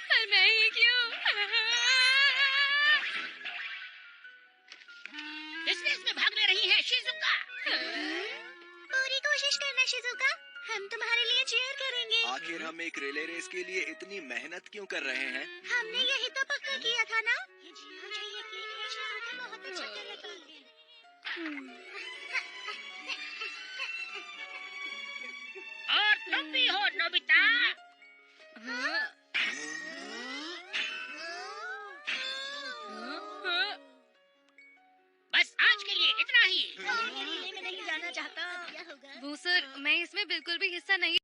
पर मैं ही क्यों? किस में भागने रही है शिजुका? पूरी कोशिश करना शिजुका, हम तुम्हारे लिए चीयर करेंगे। आखिर हम एक रिले रेस के लिए इतनी मेहनत क्यों कर रहे हैं? हमने यही तो पक्का किया था ना। मुझे यकीन है शिजुका बहुत अच्छा करेगी। और तुम भी हो नोबिता। बस आज के लिए इतना ही। रिले में नहीं जाना चाहता। क्या होगा? वो सर, मैं इसमें बिल्कुल भी हिस्सा नहीं।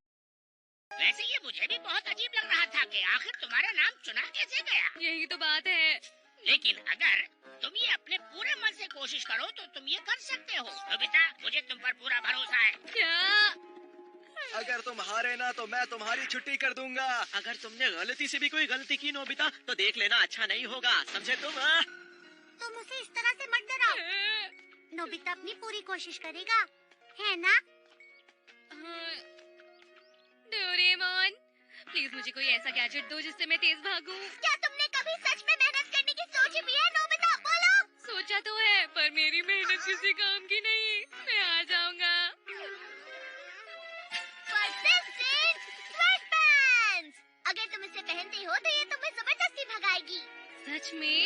वैसे ये मुझे भी बहुत अजीब लग रहा था कि आखिर तुम्हारा नाम चुना कैसे गया। यही तो बात है। लेकिन अगर तुम ये अपने पूरे मन से कोशिश करो तो तुम ये कर सकते हो। नोबिता, मुझे तुम पर पूरा भरोसा है। क्या? अगर तुम हारे ना तो मैं तुम्हारी छुट्टी कर दूंगा। अगर तुमने गलती से भी कोई गलती की नोबिता तो देख लेना अच्छा नहीं होगा, समझे तुम? तुम उसे इस तरह से मत डराओ। नोबिता अपनी पूरी कोशिश करेगा, है ना? डोरेमोन, प्लीज मुझे कोई ऐसा गैजेट दो जिससे मैं तेज भागूं। क्या तुमने कभी सच में मेहनत करने की सोची भी है नोबिता? बोलो। सोचा तो है, पर मेरी मेहनत किसी काम की नहीं। मैं हार जाऊंगा। Persistent sweatpants! अगर तुम इसे पहनती हो तो ये तुम्हें जबरदस्ती भगाएगी। सच में?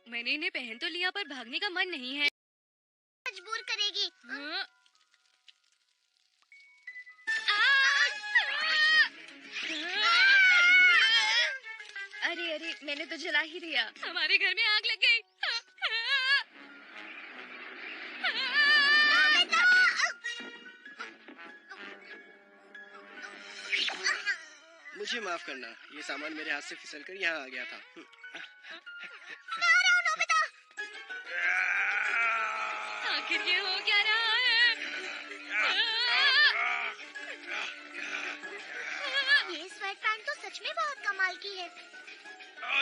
मैंने इन्हें पहन तो लिया पर भागने का मन नहीं है। मजबूर करेगी। अरे अरे, मैंने तो जला ही दिया। हमारे घर में आग लग गई। मुझे माफ करना, ये सामान मेरे हाथ से फिसलकर यहाँ आ गया था। आखिर ये हो क्या रहा है? ये स्वेटपैंट तो सच में बहुत कमाल की है।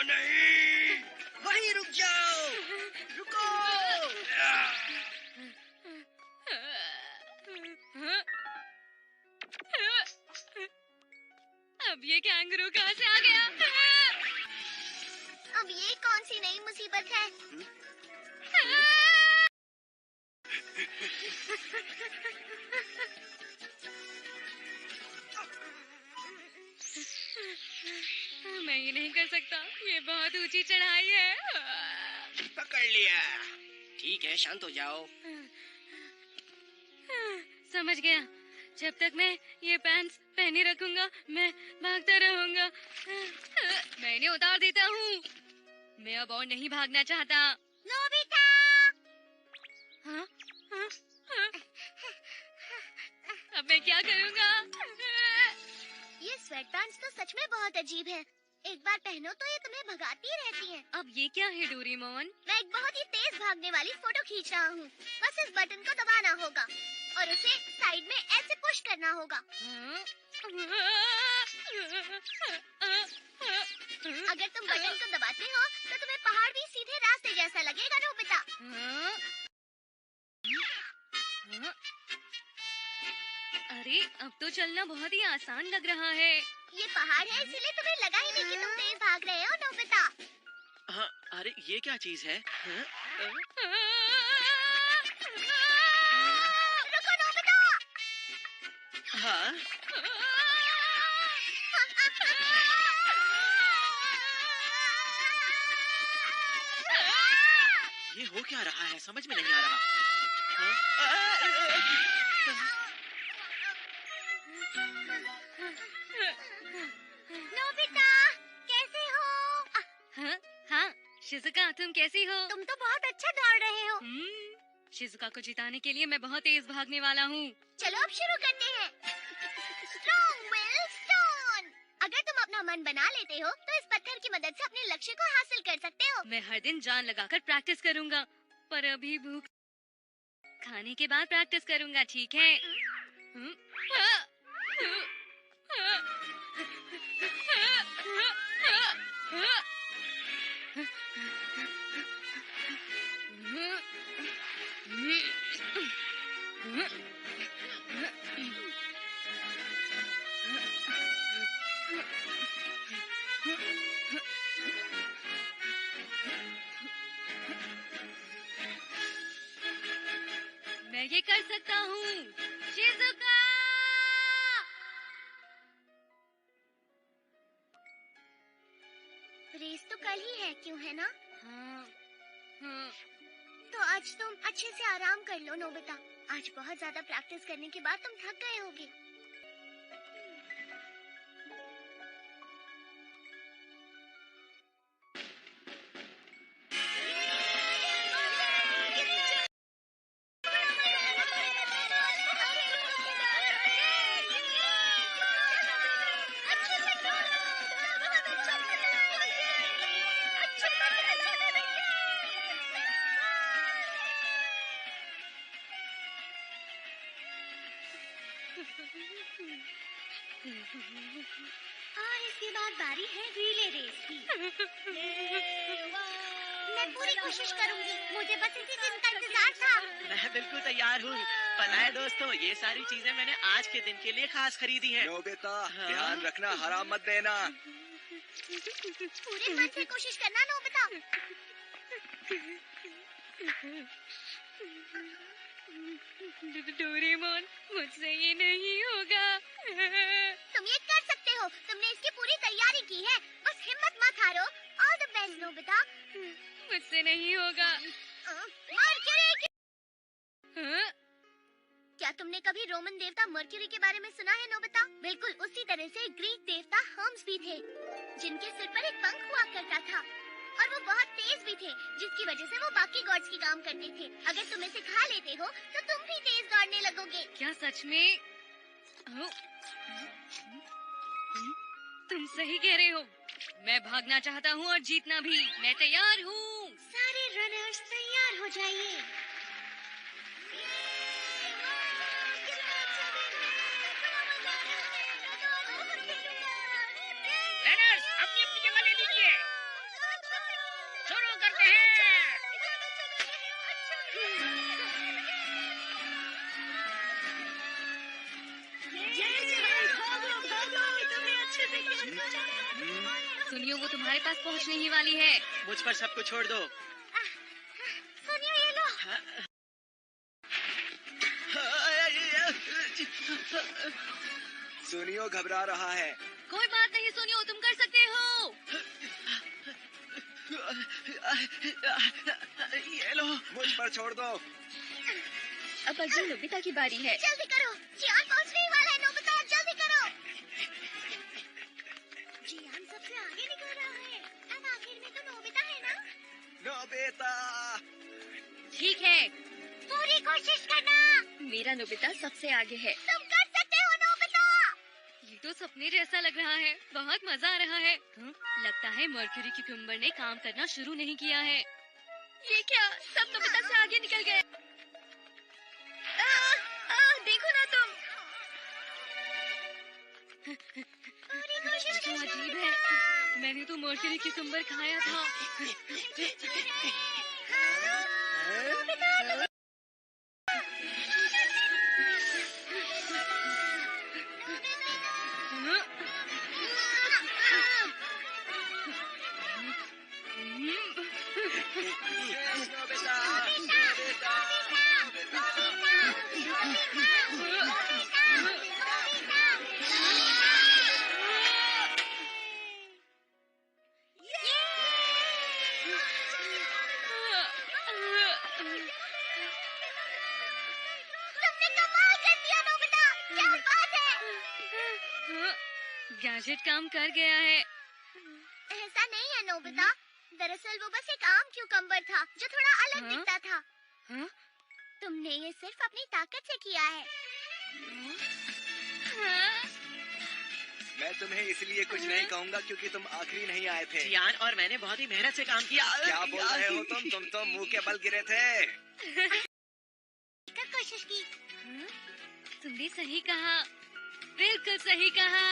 नहीं, वहीं रुक जाओ। रुको। अब ये कैंगरू कहाँ से आ गया? अब ये कौन सी नई मुसीबत है? मैं ये नहीं कर सकता, ये बहुत ऊंची चढ़ाई है। पकड़ लिया। ठीक है, शांत हो जाओ। समझ गया, जब तक मैं ये पैंट्स पहने रखूंगा मैं भागता रहूंगा। मैं इन्हें उतार देता हूँ। मैं अब और नहीं भागना चाहता। नोबिता! हाँ? हाँ? हाँ? अब मैं क्या करूँगा? ये स्वेटपैंट्स तो सच में बहुत अजीब है। एक बार पहनो तो ये तुम्हें भगाती रहती हैं। अब ये क्या है डोरेमोन? मैं एक बहुत ही तेज भागने वाली फोटो खींच रहा हूँ। बस इस बटन को दबाना होगा और उसे साइड में ऐसे पुश करना होगा। अगर तुम बटन को दबाते हो तो तुम्हें पहाड़ भी सीधे रास्ते जैसा लगेगा नोबिता। अरे अब तो चलना बहुत ही आसान लग रहा है। ये पहाड़ है इसीलिए तुम्हें लगा ही नहीं कि तुम तेज भाग रहे हो नोबिता। हाँ, अरे ये क्या चीज है? रुको नोबिता। हाँ? ये हो क्या रहा है, समझ में नहीं आ रहा। नोबिता, कैसे हो? हाँ हाँ, शिजुका तुम कैसी हो? तुम तो बहुत अच्छा दौड़ रहे हो। शिजुका को जिताने के लिए मैं बहुत तेज भागने वाला हूँ। चलो अब शुरू करते हैं। Strong will stone. अगर तुम अपना मन बना लेते हो तो इस पत्थर की मदद से अपने लक्ष्य को हासिल कर सकते हो। मैं हर दिन जान लगाकर प्रैक्टिस करूँगा, पर अभी भूख खाने के बाद प्रैक्टिस करूँगा, ठीक है? मैं ये कर सकता हूँ। शिज़ुका! रेस तो कल ही है, क्यों है ना? हाँ, हाँ। तो आज तुम अच्छे से आराम कर लो नोबिता। आज बहुत ज्यादा प्रैक्टिस करने के बाद तुम थक गए होगे। और इसके बाद बारी है रिले रेस की। मैं पूरी कोशिश करूंगी। मुझे बस इसी दिन का इंतजार था। मैं बिल्कुल तैयार हूँ। पता है दोस्तों, ये सारी चीजें मैंने आज के दिन के लिए खास खरीदी हैं। नोबिता, हाँ? ध्यान रखना, हराम मत देना। पूरे मन से कोशिश करना नोबिता। डोरेमोन, मुझसे ये नहीं होगा। तुम ये कर सकते हो। तुमने इसकी पूरी तैयारी की है। बस हिम्मत मत हारो। All the best Nobita. मुझसे नहीं होगा। मर्क्यूरी! हाँ? क्या तुमने कभी रोमन देवता मर्क्यूरी के बारे में सुना है नोबिता? बिल्कुल उसी तरह से ग्रीक देवता हर्म्स भी थे, जिनके सिर पर एक पंख हुआ करता था और वो बहुत तेज भी थे, जिसकी वजह से वो बाकी गॉड्स की काम करते थे। अगर तुम इसे खा लेते हो तो तुम भी तेज दौड़ने लगोगे। क्या सच में? तुम सही कह रहे हो। मैं भागना चाहता हूँ और जीतना भी। मैं तैयार हूँ। सारे रनर्स तैयार हो जाइए। रनर्स अपनी अपनी जगह ले लीजिए। शुरू करते हैं। सुनियो, वो तुम्हारे पास पहुँचने ही वाली है। मुझ पर सब कुछ छोड़ दो। सुनियो, ये लो। सुनियो घबरा रहा है। कोई बात नहीं सुनियो, तुम कर सकते हो। ये लो। मुझ पर छोड़ दो। अब अर्जुन नोबिता की बारी है। जल्दी करो, जियान पहुंचने ही वाला है नोबिता, जल्दी करो। जियान सबसे आगे निकल रहा है। अब आखिर में तो नोबिता है ना? नोबिता! ठीक है, पूरी कोशिश करना। मेरा नोबिता सबसे आगे है। तुम कर सकते हो नोबिता। ये तो सपने जैसा लग रहा है। बहुत मजा आ रहा है। लगता है मर्क्यूरी क्यूकम्बर ने काम करना शुरू नहीं किया है। ये क्या, सब नोबिता से आगे निकल गए। देखो ना तुम। पूरी कोशिश तो करना अजीब है, मैंने तो मर्क्यूरी क्यूकम्बर खाया था। Yes, Nobita! तुमने कमाल कर दिया नोबिता, क्या बात है। गैजेट काम कर गया है। ऐसा नहीं है नोबिता, दरअसल वो बस एक आम क्यूकम्बर था जो थोड़ा अलग हाँ? दिखता था। हाँ? तुमने ये सिर्फ अपनी ताकत से किया है। हाँ? मैं तुम्हें इसलिए कुछ नहीं कहूँगा क्योंकि तुम आखिरी नहीं आए थे। जियान और मैंने बहुत ही मेहनत से काम किया। क्या बोल रहे हो तुम तो मुंह के बल गिरे थे। कर कोशिश की। तुमने सही कहा, बिल्कुल सही कहा।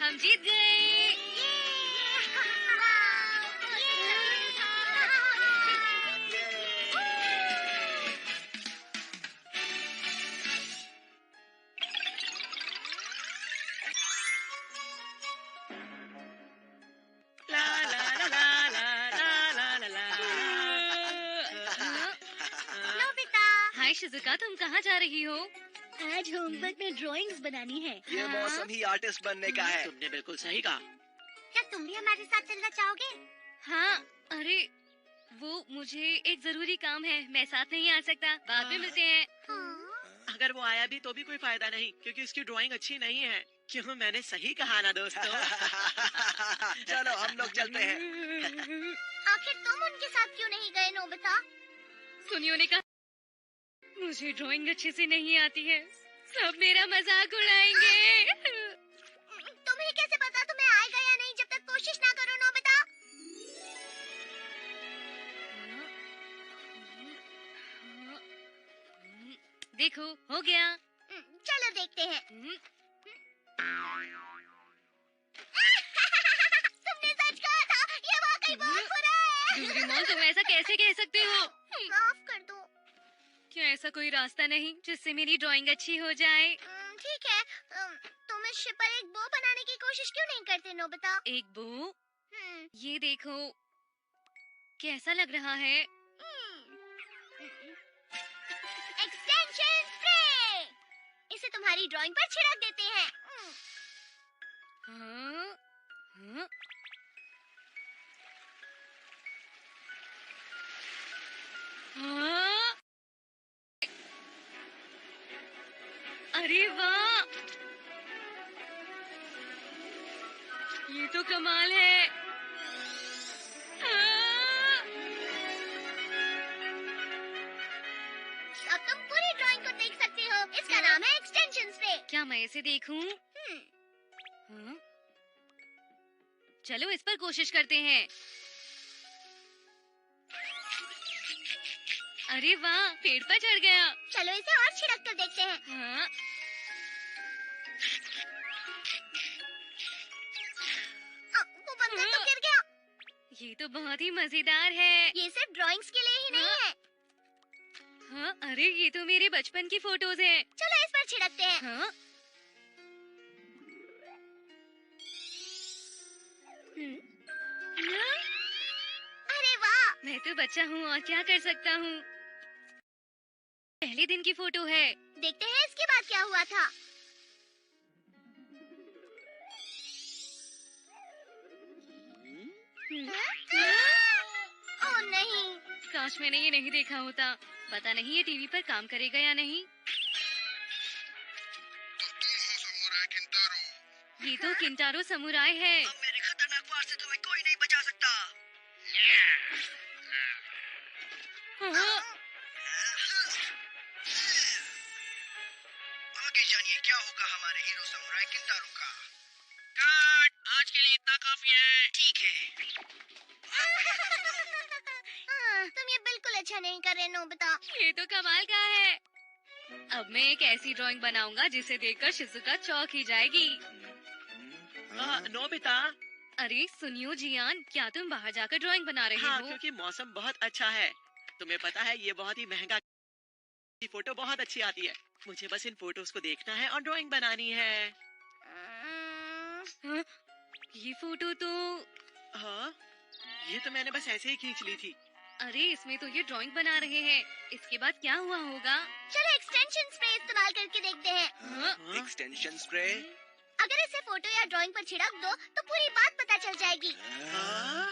हम जीत गए। ला ला ला ला ला ला ला ला ला। नोबिता। हाय शिजुका, तुम कहाँ जा रही हो? आज होमवर्क में ड्राइंग्स बनानी है। ये मौसम ही आर्टिस्ट बनने का है। तुमने बिल्कुल सही कहा। क्या तुम भी हमारे साथ चलना चाहोगे? हाँ, अरे वो मुझे एक जरूरी काम है, मैं साथ नहीं आ सकता। बाद में मिलते हैं। अगर वो आया भी तो भी कोई फायदा नहीं, क्योंकि उसकी ड्राइंग अच्छी नहीं है। क्यों, मैंने सही कहा ना दोस्तों? चलो हम लोग चलते हैं। आखिर तुम उनके साथ क्यों नहीं गए नोबिता? सुनियो ने कहा मुझे ड्राइंग अच्छे से नहीं आती है, सब मेरा मजाक उड़ाएंगे। तुम्हें कैसे पता तुम्हें आएगा या नहीं जब तक कोशिश ना करो नोबिता? देखो, हो गया। चलो देखते हैं। तुमने सच कहा था, ये वाकई बहुत बुरा है। डोरेमोन, तुम ऐसा कैसे कह सकते हो? माफ कर दो। क्या ऐसा कोई रास्ता नहीं जिससे मेरी ड्राइंग अच्छी हो जाए? ठीक है, तुम इस शिप पर एक बो बनाने की कोशिश क्यों नहीं करते नोबिता? एक बो? ये देखो, कैसा लग रहा है? एक्सटेंशन स्प्रे, इसे तुम्हारी ड्राइंग पर छिड़क देते हैं। हाँ? हाँ? हाँ? अरे वाह, ये तो कमाल है। हाँ? अब तुम पूरी ड्राइंग को देख सकते हो। इसका नाम है एक्सटेंशन स्प्रे। क्या मैं इसे देखूं? हाँ? चलो इस पर कोशिश करते हैं। अरे वाह, पेड़ पर चढ़ गया। चलो इसे और छिड़क कर देखते हैं। हाँ? वो बंदर तो गिर गया। ये तो बहुत ही मजेदार है। ये सिर्फ ड्राइंग्स के लिए ही नहीं है। हाँ, अरे ये तो मेरे बचपन की फोटोज हैं। चलो इस पर छिड़कते हैं। हाँ? अरे वाह, मैं तो बच्चा हूँ और क्या कर सकता हूँ। पहले दिन की फोटो है। देखते हैं इसके बाद क्या हुआ था। ओह नहीं, काश मैंने ये नहीं देखा होता। पता नहीं ये टीवी पर काम करेगा या नहीं। ये तो किंटारो समुराई है। मेरे खतरनाक वार से तुम्हें कोई नहीं बचा सकता। हाँ? आगे जानिए क्या होगा हमारे हीरो समुराई किंटारो का। कट, आज के लिए इतना काफी है। ठीक है। तुम ये बिल्कुल अच्छा नहीं कर रहे नोबिता। ये तो कमाल का है। अब मैं एक ऐसी ड्राइंग बनाऊंगा जिसे देखकर शिजुका चौंक ही जाएगी। नोबिता। अरे सुनियो जियान, क्या तुम बाहर जाकर ड्राइंग बना रहे हाँ, हो? क्योंकि मौसम बहुत अच्छा है। तुम्हें पता है ये बहुत ही महंगा, ये फोटो बहुत अच्छी आती है। मुझे बस इन फोटोज को देखना है और ड्राइंग बनानी है। हाँ? ये फोटो तो हाँ, ये तो मैंने बस ऐसे ही खींच ली थी। अरे इसमें तो ये ड्राइंग बना रहे हैं। इसके बाद क्या हुआ होगा? चलो एक्सटेंशन स्प्रे इस्तेमाल करके देखते हैं। हाँ? Extension spray. अगर इसे फोटो या ड्राइंग पर छिड़क दो तो पूरी बात पता चल जाएगी। हाँ?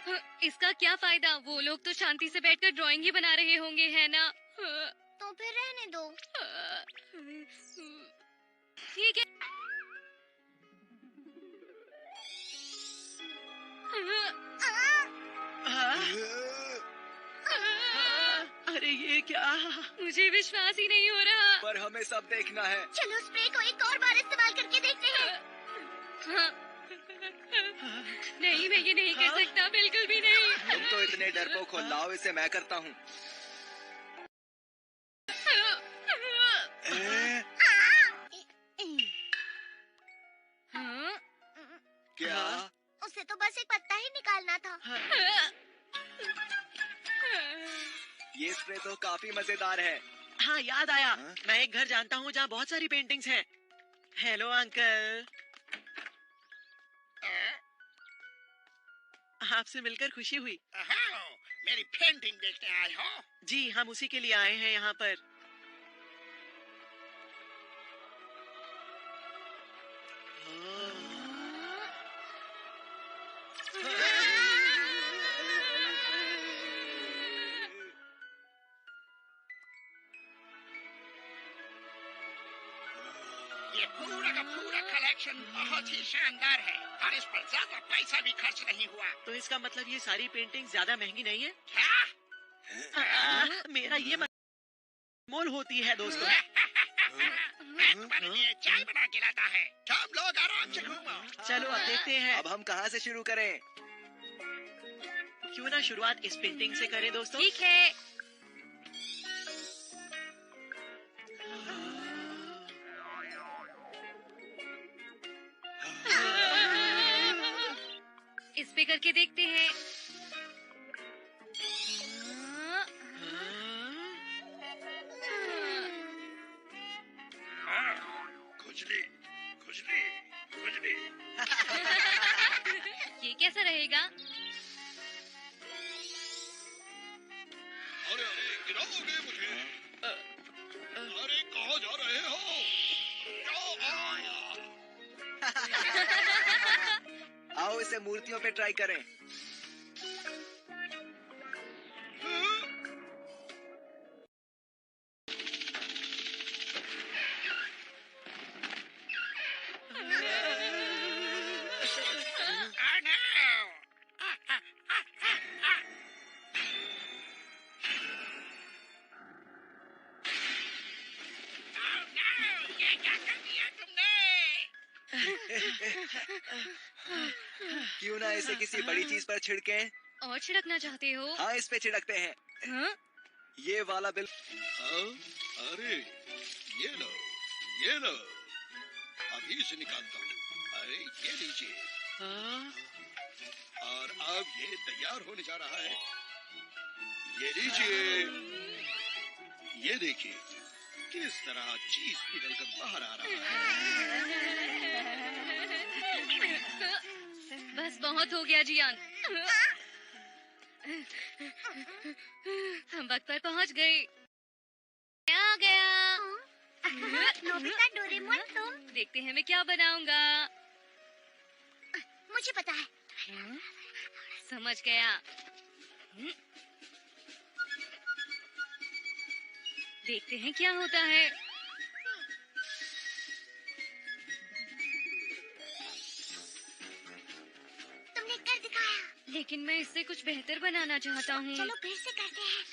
हाँ, इसका क्या फायदा? वो लोग तो शांति से बैठकर ड्राइंग ही बना रहे होंगे, है ना? हाँ, तो फिर रहने दो। हाँ, ठीक है। हाँ, हाँ? अरे ये क्या? मुझे विश्वास ही नहीं हो रहा। पर हमें सब देखना है। चलो स्प्रे को एक और बार इस्तेमाल करके देखते हैं। हाँ। नहीं, मैं ये नहीं कर सकता, बिल्कुल भी नहीं। तुम तो इतने डरपोक हो, लाओ इसे मैं करता हूँ। हाँ? क्या? उसे तो बस एक पत्ता ही निकालना था। ये स्प्रे तो काफी मजेदार है। हाँ, याद आया। हाँ? मैं एक घर जानता हूँ जहाँ बहुत सारी पेंटिंग्स हैं। हेलो अंकल, आपसे मिलकर खुशी हुई। मेरी पेंटिंग देखने आए हो? जी, हम उसी के लिए आए हैं यहाँ पर। ये पूरा का पूरा कलेक्शन बहुत ही शानदार है और इस पर ज्यादा पैसा भी खर्च नहीं हुआ। तो इसका मतलब ये सारी पेंटिंग ज्यादा महंगी नहीं है? क्या? मेरा ये मोल होती है दोस्तों। मैं तुम्हारे लिए चाय बना के लाता है। तुम लोग आराम से घूमो। चलो अब देखते हैं। अब हम कहाँ से शुरू करें? क्यों ना शुरुआत इस पेंटिंग से करें दोस्तों? ठीक है। इस पे करके देखते हैं। खुजली, खुजली, खुजली। ये कैसा रहेगा? अरे अरे गिराओगे मुझे। अरे कहाँ जा रहे हो? आओ इसे मूर्तियों पे ट्राई करें। क्यों ना इसे किसी बड़ी चीज पर छिड़कें? और छिड़कना चाहते हो? हाँ, इस पे छिड़कते हैं। हाँ? ये वाला बिल। अरे ये लो, ये लो। अभी इसे निकालता हूँ। अरे ये लीजिए। और अब ये तैयार होने जा रहा है। ये लीजिए। ये देखिए किस तरह चीज पिघलकर बाहर आ रहा है। बस बहुत हो गया जियान। हम वक्त पर पहुंच गए। आ गया। नोबिता, डोरेमोन, तुम? देखते हैं मैं क्या बनाऊंगा। मुझे पता है। समझ गया। देखते हैं क्या होता है। तुमने कर दिखाया। लेकिन मैं इससे कुछ बेहतर बनाना चाहता हूँ। चलो फिर से करते हैं।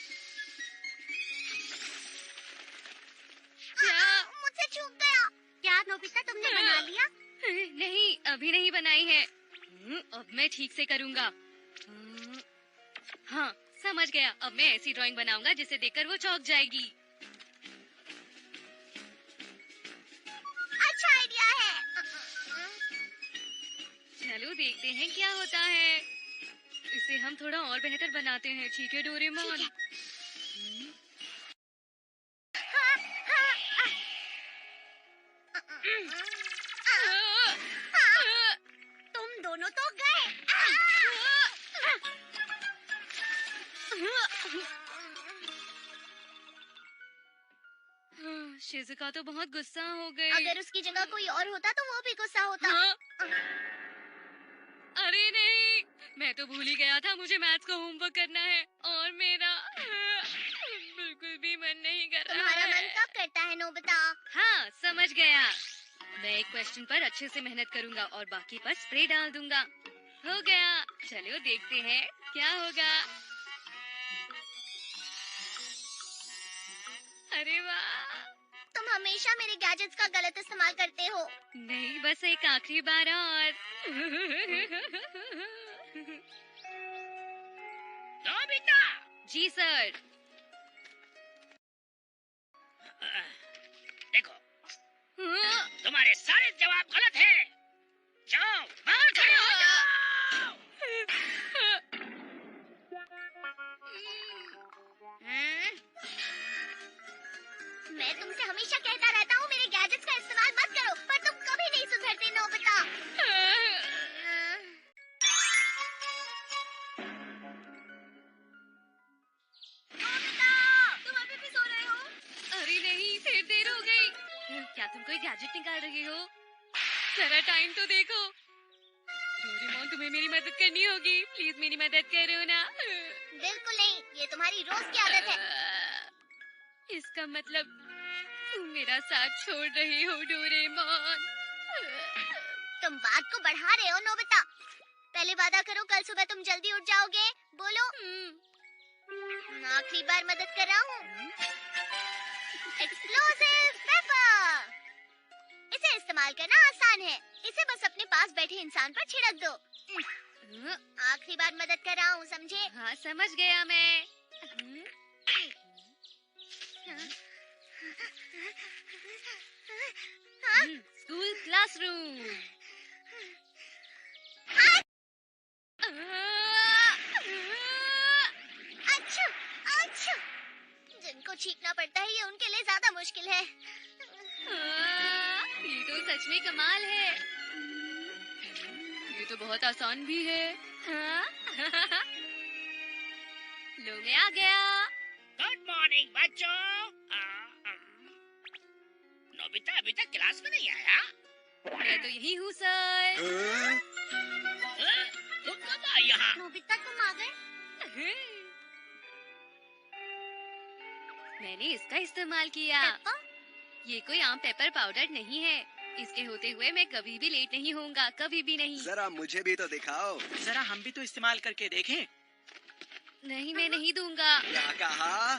क्या? मुझसे चूक गया। क्या नोबिता, तुमने बना लिया? नहीं, अभी नहीं बनाई है। अब मैं ठीक से करूँगा। हाँ, समझ गया। अब मैं ऐसी ड्राइंग बनाऊंगा जिसे देखकर वो चौंक जाएगी। अच्छा आइडिया है। चलो देखते हैं क्या होता है। इसे हम थोड़ा और बेहतर बनाते हैं। ठीक है डोरेमोन? ठीक हाँ, हाँ, तुम दोनों तो गए। शिजुका तो बहुत गुस्सा हो गई। अगर उसकी जगह कोई और होता तो वो भी गुस्सा होता। हाँ? अरे नहीं, मैं तो भूल ही गया था मुझे मैथ्स का होमवर्क करना है और मेरा बिल्कुल भी मन नहीं कर रहा तुम्हारा है। मन कब करता है नोबिता? हाँ, समझ गया। मैं एक क्वेश्चन पर अच्छे से मेहनत करूंगा और बाकी पर स्प्रे डाल दूंगा। हो गया। चलो देखते हैं क्या होगा। अरे वाह। तुम हमेशा मेरे गैजेट्स का गलत इस्तेमाल करते हो। नहीं, बस एक आखिरी बार और। नोबिता! जी सर। देखो, तुम्हारे सारे जवाब गलत हैं। जाओ, बाहर खड़े हो जाओ। मैं तुमसे हमेशा कहता रहता हूँ मेरे गैजेट्स का इस्तेमाल मत करो, पर तुम कभी नहीं सुधरते नोबिता। नोबिता, तुम अभी भी सो रहे हो? अरे नहीं, फिर देर हो गई। क्या तुम कोई गैजेट निकाल रही हो? जरा टाइम तो देखो। डोरेमोन, तुम्हें मेरी मदद करनी होगी। प्लीज मेरी मदद करो ना। बिल्कुल नहीं, ये तुम्हारी रोज की आदत है। इसका मतलब तुम मेरा साथ छोड़ रही हो डोरेमोन। तुम बात को बढ़ा रहे हो नोबिता। पहले वादा करो कल सुबह तुम जल्दी उठ जाओगे। बोलो। आखिरी बार मदद कर रहा हूँ। Explosive paper. इसे इस्तेमाल करना आसान है। इसे बस अपने पास बैठे इंसान पर छिड़क दो। आखिरी बार मदद कर रहा हूँ, समझे? हाँ, समझ गया मैं। School classroom. अच्छा, अच्छा। जिनको छींकना पड़ता है ये उनके लिए ज्यादा मुश्किल है। ये तो सच में कमाल है। ये तो बहुत आसान भी है। लो, मैं आ गया। गुड मॉर्निंग बच्चों। नोबिता अभी तक क्लास में नहीं आया? मैं तो यही हूँ सर। तुम कब आई यहाँ? नोबिता तुम आ गए? मैंने इसका इस्तेमाल किया। ये कोई आम पेपर पाउडर नहीं है। इसके होते हुए मैं कभी भी लेट नहीं होऊंगा, कभी भी नहीं। जरा मुझे भी तो दिखाओ। जरा हम भी तो इस्तेमाल करके देखें। नहीं, मैं नहीं दूंगा। क्या कहा?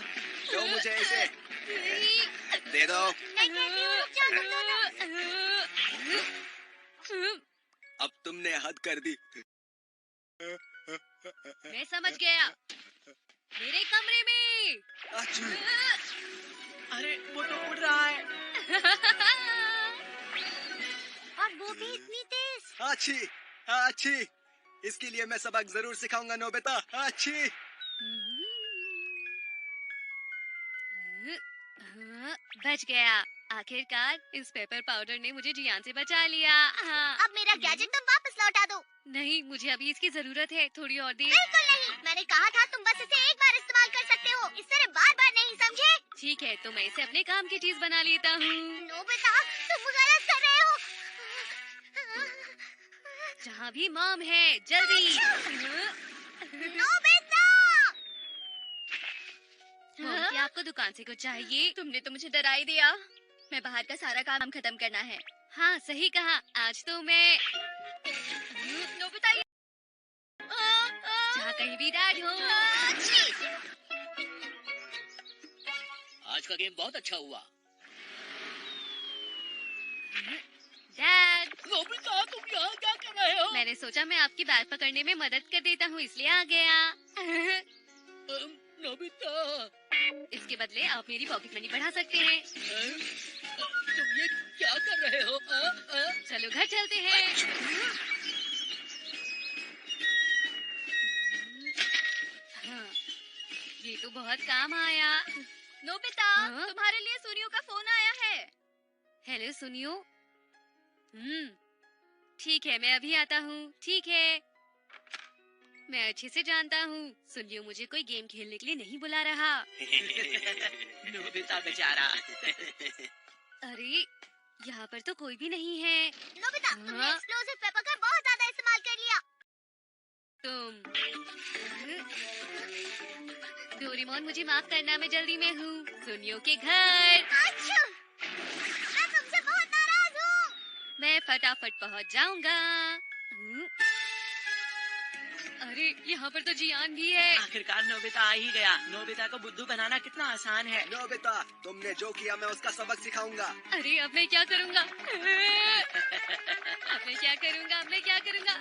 दो मुझे इसे। नहीं। दे दो। मैं कहती हूँ रुक जाओ तुम दोनों। अब तुमने हद कर दी। मैं समझ गया। मेरे कमरे में। अच्छी। अरे वो तो उड़ रहा है। और वो भी इतनी तेज। अच्छी, अच्छी। इसके लिए मैं सबक जरूर सिखाऊंगा नोबिता। अच्छी। बच गया। आखिरकार इस पेपर पाउडर ने मुझे जियान से बचा लिया। हाँ। अब मेरा गैजेट तुम वापस लौटा दो। नहीं, मुझे अभी इसकी जरूरत है। थोड़ी और देर। बिल्कुल नहीं। मैंने कहा था तुम बस इसे एक बार इस्तेमाल कर सकते हो, इस तरह बार बार नहीं, समझे? ठीक है, तो मैं इसे अपने काम की चीज बना लेता हूँ। नोबिता तुम गलत कर रहे हो। जहाँ भी मॉम है, जल्दी। नोबिता! मॉम, क्या आपको दुकान से कुछ चाहिए? तुमने तो मुझे डरा ही दिया। मैं बाहर का सारा काम खत्म करना है। हाँ, सही कहा। आज तो मैं नोबिता, जहाँ कहीं भी डैड हो। आज का गेम बहुत अच्छा हुआ। डैड, नोबिता तुम यहाँ क्या कर रहे हो? मैंने सोचा मैं आपकी बैग पकड़ने में मदद कर देता हूँ, इसलिए आ गया। नोबिता इसके बदले आप मेरी पॉकेट मनी बढ़ा सकते हैं। तुम ये क्या कर रहे हो? चलो घर चलते हैं। हाँ, ये तो बहुत काम आया। नोबिता, हाँ? तुम्हारे लिए सुनियो का फोन आया है। हेलो सुनियो। ठीक है, मैं अभी आता हूँ। ठीक है। मैं अच्छे से जानता हूँ, सुनियो मुझे कोई गेम खेलने के लिए नहीं बुला रहा। नोबिता बेचारा। अरे, यहाँ पर तो कोई भी नहीं है। नोबिता, तुमने हाँ? एक्सप्लोसिव पेपर का बहुत ज्यादा इस्तेमाल कर लिया। तुम डोरेमोन, मुझे माफ करना, मैं जल्दी में हूँ। सुनियो के घर। अच्छा, मैं तुमसे बहुत नाराज हूँ। मैं फटाफट पहुँच जाऊंगा। अरे, यहाँ पर तो जियान भी है। आखिरकार नोबिता आ ही गया। नोबिता को बुद्धू बनाना कितना आसान है। नोबिता, तुमने जो किया मैं उसका सबक सिखाऊंगा। अरे, अब मैं क्या करूँगा? अब मैं क्या करूँगा? अब मैं क्या करूँगा?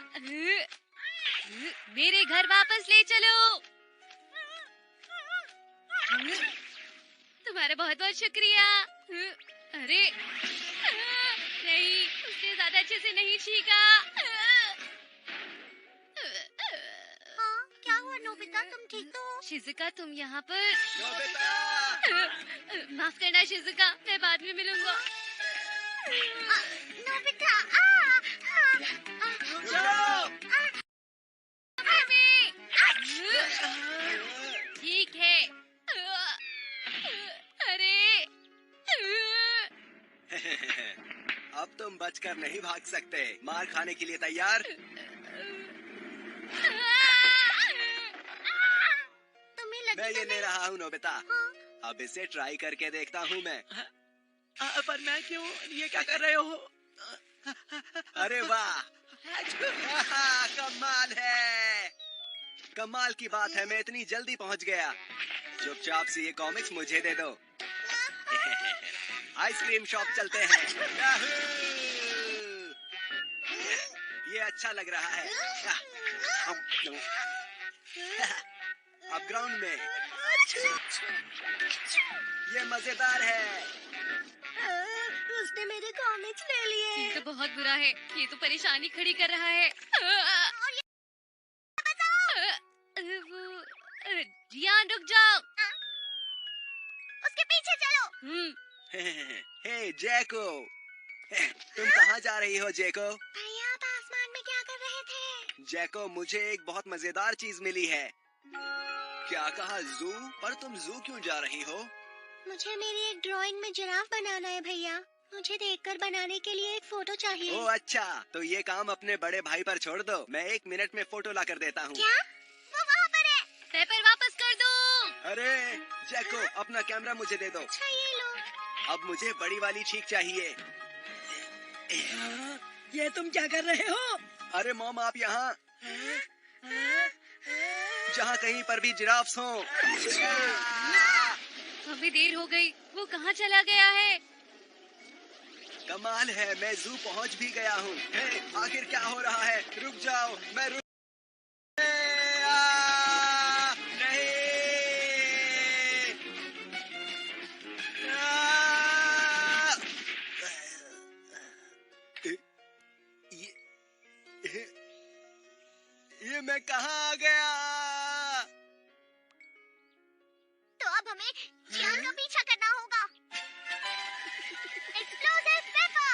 मेरे घर वापस ले चलो। तुम्हारा बहुत बहुत शुक्रिया। अरे नहीं, उसने ज्यादा अच्छे से नहीं छीका। हाँ, क्या हुआ नोबिता, तुम ठीक तो हो? शिजुका, तुम यहाँ पर? नोबिता! माफ करना शिजुका, मैं बाद में मिलूंगा। नोबिता, रुक जाओ! ठीक है। अरे, अब तुम बचकर नहीं भाग सकते। मार खाने के लिए तैयार? तुम्हें लगी मैं ये तो ले नहीं? रहा हूँ नोबिता। हाँ। अब इसे ट्राई करके देखता हूँ मैं। पर मैं क्यों? ये क्या कर रहे हो? अरे वाह, कमाल है। कमाल की बात है, मैं इतनी जल्दी पहुँच गया। चुपचाप से ये कॉमिक्स मुझे दे दो। आइसक्रीम शॉप चलते हैं। याहू! ये अच्छा लग रहा है। अब ग्राउंड में। ये मजेदार है। उसने मेरे कॉमिक्स ले लिए। ये तो बहुत बुरा है। ये तो परेशानी खड़ी कर रहा है। जियान रुक जाओ। उसके पीछे चलो। हे जैको, तुम कहाँ जा रही हो जैको? भैया आप आसमान में क्या कर रहे थे? जैको, मुझे एक बहुत मजेदार चीज मिली है। क्या कहा, जू? पर तुम जू क्यों जा रही हो? मुझे मेरी एक ड्राइंग में जिराफ बनाना है भैया। मुझे देखकर बनाने के लिए एक फोटो चाहिए। ओह अच्छा, तो ये काम अपने बड़े भाई पर छोड़ दो। मैं 1 मिनट में फोटो ला कर देता हूँ। क्या? वो वहाँ पर है। पेपर वापस कर दो। अरे जैको, अपना कैमरा मुझे दे दो। अच्छा ये लो। अब मुझे बड़ी वाली छींक चाहिए। ये तुम क्या कर रहे हो? अरे मॉम, आप यहाँ? जहाँ कहीं पर भी जिराफ्स हों। अभी देर हो गई। वो कहाँ चला गया है? कमाल है, मैं जू पहुँच भी गया हूँ। हे, आखिर क्या हो रहा है? रुक जाओ, मैं रुक। नहीं। ये मैं कहाँ आ गया? तो अब हमें जियान का पीछा करना होगा। Explosive paper.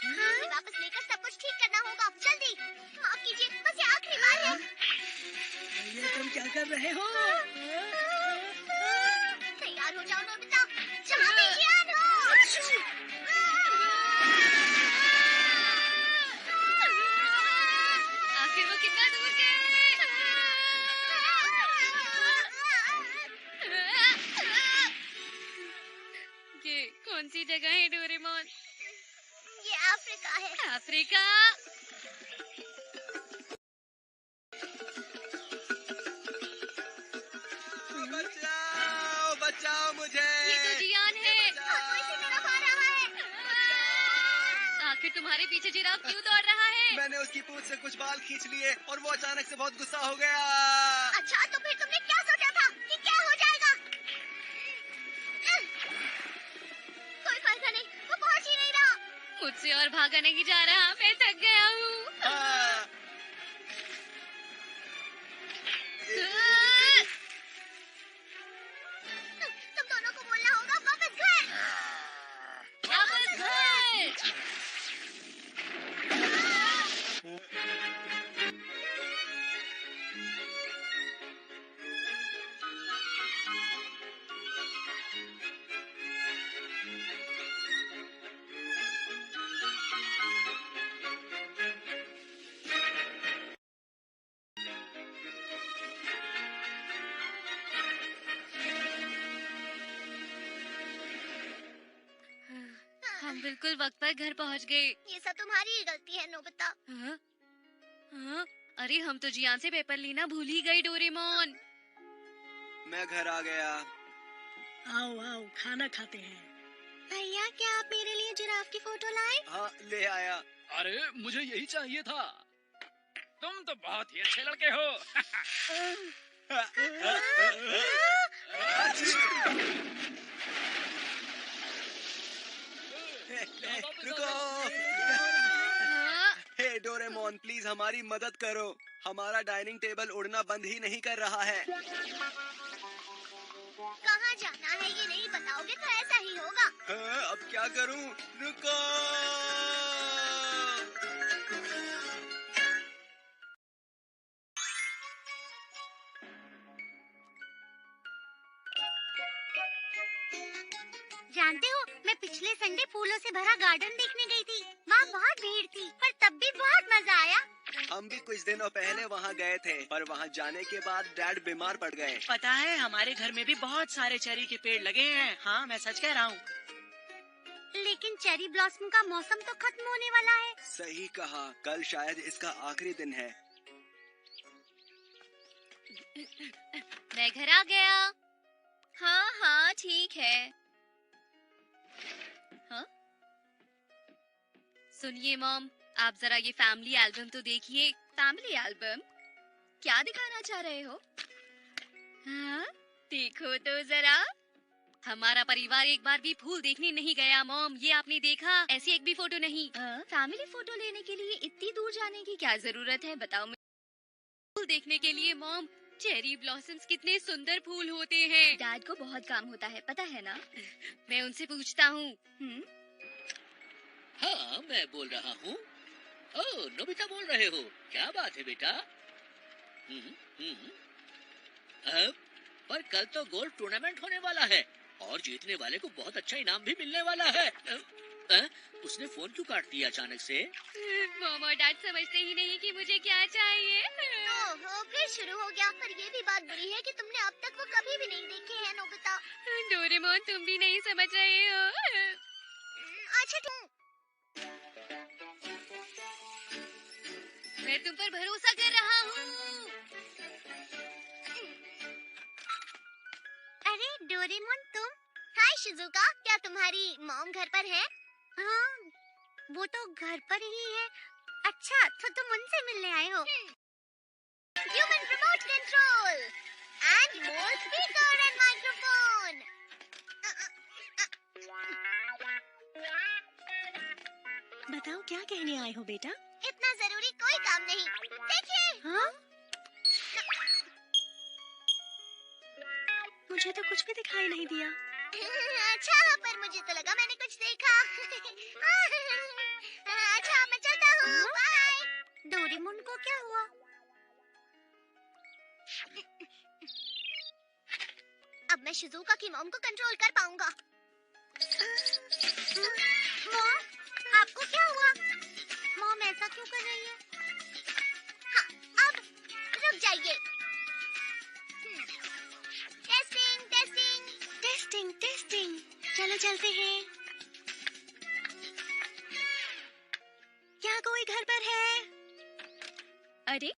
इसे वापस लेकर सब कुछ ठीक करना होगा। जल्दी। माफ कीजिए, बस ये आखिरी बार है। ये तुम क्या कर रहे हो? तैयार हो जाओ नोबिता। जहाँ भी जियान हो। आखिर वो कितना दूर गया है? ये कौन सी जगह है डोरेमोन? ये अफ्रीका है। अफ्रीका? बचाओ, बचाओ मुझे। ये तो जियान है। कोई इसी तरफ आ रहा है। आखिर तुम्हारे पीछे जिराफ क्यों दौड़ रहा है? मैंने उसकी पूंछ से कुछ बाल खींच लिए और वो अचानक से बहुत गुस्सा हो गया। अच्छा, तो फिर तुमने क्या सोचा था कि क्या हो जाएगा? कोई फायदा नहीं, वो पहुंच ही नहीं रहा। मुझसे और भागा नहीं जा रहा। मैं थक गया हूँ। हाँ। तुम दोनों को बोलना होगा वापस घर। वापस घर। हम बिल्कुल वक्त पर घर पहुंच गए। ये सब तुम्हारी ही गलती है नोबिता। हाँ? हाँ? अरे हम तो जियान से पेपर लेना भूल ही गए डोरेमोन। मैं घर आ गया। आओ आओ, खाना खाते हैं। भैया, क्या आप मेरे लिए जिराफ की फोटो लाए? हाँ, ले आया। अरे मुझे यही चाहिए था। तुम तो बहुत ही अच्छे लड़के हो। रुको। हाँ? हे डोरेमोन, प्लीज हमारी मदद करो। हमारा डाइनिंग टेबल उड़ना बंद ही नहीं कर रहा है। कहाँ जाना है ये नहीं बताओगे तो ऐसा ही होगा। हाँ, अब क्या करूं? रुको। जानते हो, मैं पिछले संडे फूलों से भरा गार्डन देखने गई थी। वहाँ बहुत भीड़ थी, पर तब भी बहुत मजा आया। हम भी कुछ दिनों पहले वहाँ गए थे, पर वहाँ जाने के बाद डैड बीमार पड़ गए। पता है हमारे घर में भी बहुत सारे चेरी के पेड़ लगे हैं। हाँ मैं सच कह रहा हूँ। लेकिन चेरी ब्लॉसम का मौसम तो खत्म होने वाला है। सही कहा, कल शायद इसका आखिरी दिन है। मैं घर आ गया। हाँ हाँ ठीक है। हाँ? सुनिए मॉम, आप जरा ये फैमिली एल्बम तो देखिए। Family album? क्या दिखाना चाह रहे हो? हाँ? देखो तो जरा। हमारा परिवार एक बार भी फूल देखने नहीं गया मॉम, ये आपने देखा? ऐसी एक भी फोटो नहीं। फैमिली फोटो लेने के लिए इतनी दूर जाने की क्या जरूरत है बताओ? फूल देखने के लिए मॉम, चेरी ब्लॉसम्स कितने सुंदर फूल होते हैं। डैड को बहुत काम होता है, पता है ना? मैं उनसे पूछता हूँ। हाँ मैं बोल रहा हूँ। ओह नोबिता बोल रहे हो, क्या बात है बेटा? पर कल तो गोल्फ टूर्नामेंट होने वाला है और जीतने वाले को बहुत अच्छा इनाम भी मिलने वाला है। उसने फोन क्यों काट दिया अचानक से? मॉम और डैड समझते ही नहीं कि मुझे क्या चाहिए। ओहो, फिर शुरू हो गया। पर ये भी बात बुरी है कि तुमने अब तक वो कभी भी नहीं देखे हैं नोबिता। डोरेमोन तुम भी नहीं समझ रहे हो। अच्छा तुम। मैं तुम पर भरोसा कर रहा हूँ। अरे डोरेमोन तुम। हाय शिजुका, क्या तुम्हारी मॉम घर पर है? हाँ, वो तो घर पर ही है। अच्छा, तो तुम उनसे मिलने आए हो? Human remote control and more speaker and microphone. बताओ क्या कहने आए हो बेटा? इतना जरूरी कोई काम नहीं। देखिए। हाँ? मुझे तो कुछ भी दिखाई नहीं दिया। अच्छा, पर मुझे तो लगा मैंने कुछ देखा। अच्छा, मैं चलता हूँ। बाय। डोरेमोन को क्या हुआ? अब मैं शिजुका की मॉम को कंट्रोल कर पाऊंगा। मॉम, आपको क्या हुआ? मॉम ऐसा क्यों कर रही है? हाँ, अब रुक जाइए। Testing, testing, testing, testing. चलो चलते हैं। क्या कोई घर पर है? अरे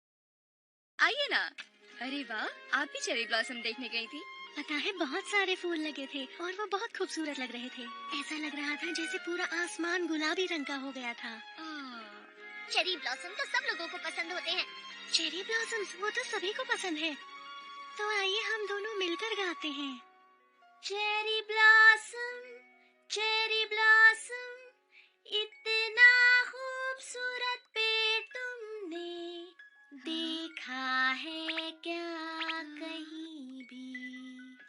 आइए ना। अरे वाह, आप भी चेरी ब्लॉसम देखने गई थी? पता है बहुत सारे फूल लगे थे और वो बहुत खूबसूरत लग रहे थे। ऐसा लग रहा था जैसे पूरा आसमान गुलाबी रंग का हो गया था। चेरी ब्लॉसम तो सब लोगों को पसंद होते हैं। चेरी ब्लॉसम्स वो तो सभी को पसंद है। तो आइए हम दोनों मिलकर गाते हैं। चेरी ब्लॉसम, चेरी ब्लॉसम, इतना खूबसूरत पेड़ तुमने देखा है क्या कहीं भी?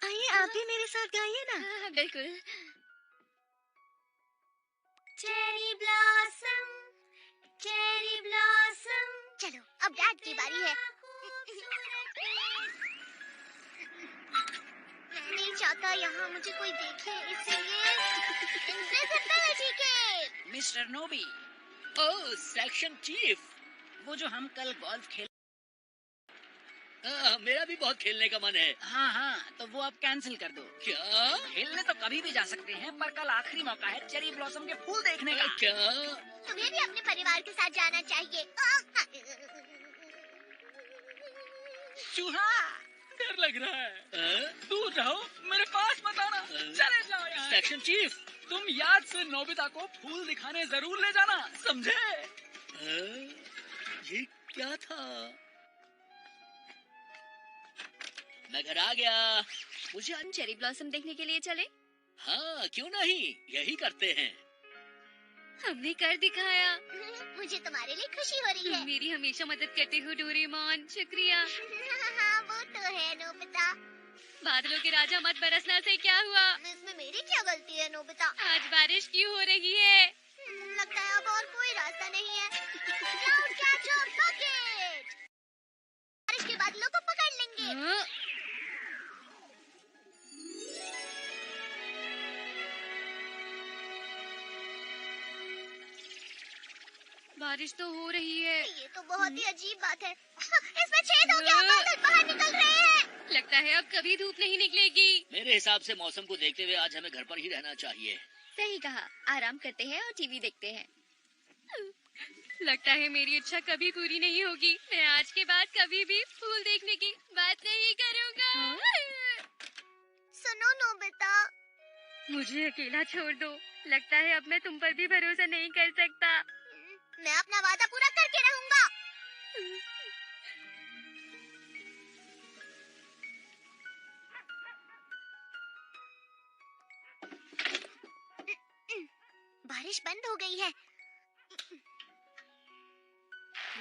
आइए आप भी मेरे साथ गाइए ना। हाँ, बिल्कुल। Cherry blossom, cherry blossom. चलो अब डैड की बारी है। मैं नहीं चाहता यहाँ मुझे कोई देखे, इसलिए इनविजिबिलिटी के। मिस्टर नोबी, ओह सेक्शन चीफ, वो जो हम कल गोल्फ खेल। मेरा भी बहुत खेलने का मन है। हाँ हाँ, तो वो आप कैंसिल कर दो। क्या? खेलने तो कभी भी जा सकते हैं, पर कल आखिरी मौका है चेरी ब्लॉसम के फूल देखने का। क्या? तुम्हें भी अपने परिवार के साथ जाना चाहिए। चूहा, डर लग रहा है। दूर रहो, मेरे पास मत आना। चले जाओ यहाँ। सेक्शन चीफ, तुम याद से नोबिता को फूल दिखाने जरूर ले जाना, समझे? ये क्या था? मैं घर आ गया। मुझे हम चेरी ब्लॉसम देखने के लिए चले? हाँ क्यों नहीं, यही करते हैं। हमने कर दिखाया। मुझे तुम्हारे लिए खुशी हो रही तुम है। मेरी हमेशा मदद करते हो डोरेमोन, शुक्रिया। हाँ वो तो है नोबिता। बादलों के राजा मत बरसना से क्या हुआ? इसमें मेरी क्या गलती है नोबिता? आज बारिश क्यों हो रही है? लगता है अब और कोई रास्ता नहीं है। Cloud catcher bucket! बारिश के बादलों को पकड़ लेंगे। हाँ? बारिश तो हो रही है। ये तो बहुत ही अजीब बात है। इसमें छेद हो गया, बादल बाहर निकल रहे हैं। लगता है अब कभी धूप नहीं निकलेगी। मेरे हिसाब से मौसम को देखते हुए आज हमें घर पर ही रहना चाहिए। सही कहा, आराम करते हैं और टीवी देखते हैं। लगता है मेरी इच्छा कभी पूरी नहीं होगी। मैं आज के बाद कभी भी फूल देखने की बात नहीं करूँगा। सुनो नोबिता, मुझे अकेला छोड़ दो। लगता है अब मैं तुम पर भी भरोसा नहीं कर सकता। मैं अपना वादा पूरा करके रहूंगा। बारिश बंद हो गई है।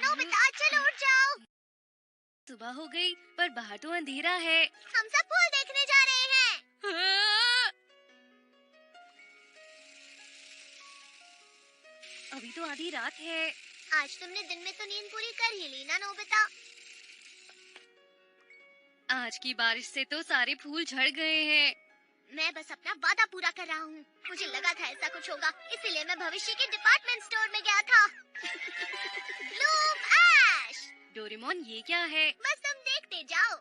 नोबिता चलो उठ जाओ। सुबह हो गई पर बाहर तो अंधेरा है। हम सब फूल देखने जा रहे हैं। हाँ! अभी तो आधी रात है। आज तुमने दिन में तो नींद पूरी कर ही ली ना नोबिता। आज की बारिश से तो सारे फूल झड़ गए हैं। मैं बस अपना वादा पूरा कर रहा हूँ। मुझे लगा था ऐसा कुछ होगा, इसीलिए मैं भविष्य के डिपार्टमेंट स्टोर में गया था। ब्लूम ऐश। डोरेमोन ये क्या है? बस तुम देखते जाओ।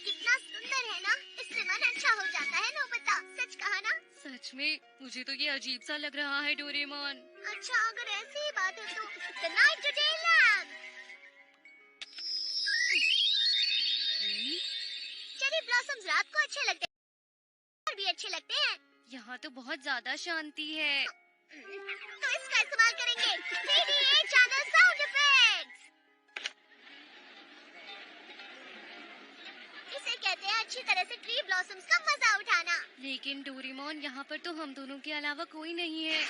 कितना सुंदर है ना? इससे मन अच्छा हो जाता है नोबिता। सच कहा ना? सच में मुझे तो ये अजीब सा लग रहा है डोरेमोन। अच्छा अगर ऐसी ही बात है तो the night today lamp. Cherry blossoms रात को अच्छे लगते हैं और भी अच्छे लगते हैं। यहाँ तो बहुत ज्यादा शांति है। तो इसका इस्तेमाल करेंगे 3D चैनल साउंड इफेक्ट्स। इसे कहते हैं अच्छी तरह से ट्री ब्लॉसम्स का मजा उठाना। लेकिन डोरेमोन यहाँ पर तो हम दोनों के अलावा कोई नहीं है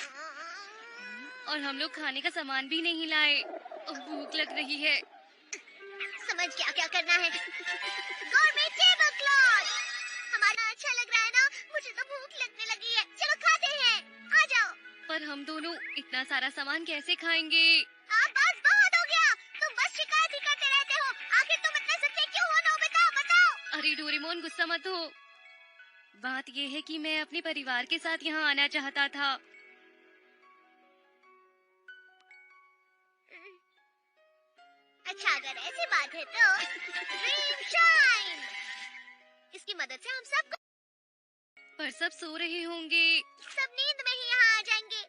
और हम लोग खाने का सामान भी नहीं लाए और भूख लग रही है। समझ क्या क्या करना है। Gourmet table cloth. हमारा अच्छा लग रहा है ना? मुझे तो भूख लगने लगी है। चलो खाते हैं, आ जाओ। पर हम दोनों इतना सारा सामान कैसे खाएंगे? बस बहुत हो गया। तुम बस शिकायत ही करते रहते हो। आखिर तुम इतने जिद्दी क्यों हो नोबिता? बताओ। अरे डोरेमोन गुस्सा मत हो। बात ये है कि मैं अपने परिवार के साथ यहाँ आना चाहता था। अच्छा अगर ऐसी बात है तो ड्रीम शाइन। इसकी मदद से हम सब पर सब सो रहे होंगे। सब नींद में ही यहाँ आ जाएंगे।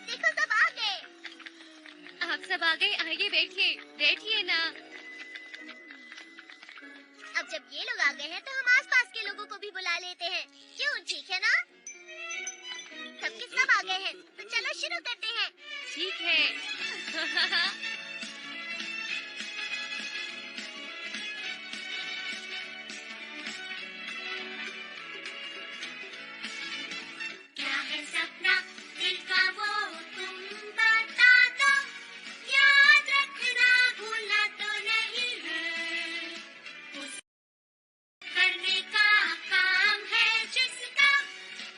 देखो सब आ गए। आप सब आ गए, आइए बैठिए, बैठिए ना। अब जब ये लोग आ गए हैं तो हम आसपास के लोगों को भी बुला लेते हैं। क्यों, ठीक है ना? सबके सब आ गए हैं तो चलो शुरू करते हैं। ठीक है। क्या है सपना दिल का वो तुम बता दो, याद रखना भूलना तो नहीं है। उस करने का काम है जिसका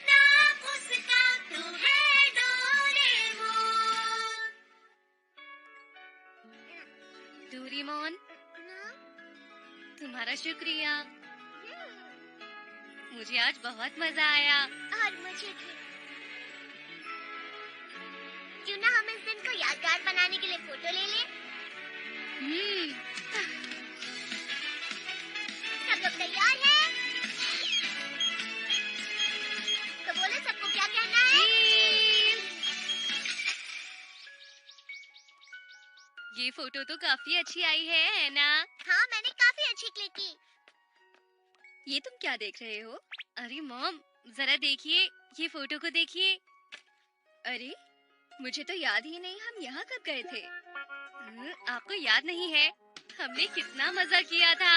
नाम उसका तो है डोरेमोन। डोरेमोन तुम्हारा शुक्रिया। मुझे आज बहुत मजा आया। और मुझे भी। क्यों ना हम इस दिन को यादगार बनाने के लिए फोटो ले लें? सब लोग तैयार हैं? तो बोलो सबको क्या कहना है? ये फोटो तो काफी अच्छी आई है ना? हाँ मैंने काफी अच्छी क्लिक की। ये तुम क्या देख रहे हो? अरे मॉम जरा देखिए, ये फोटो को देखिए। अरे मुझे तो याद ही नहीं हम यहाँ कब गए थे। आपको याद नहीं है हमने कितना मजा किया था?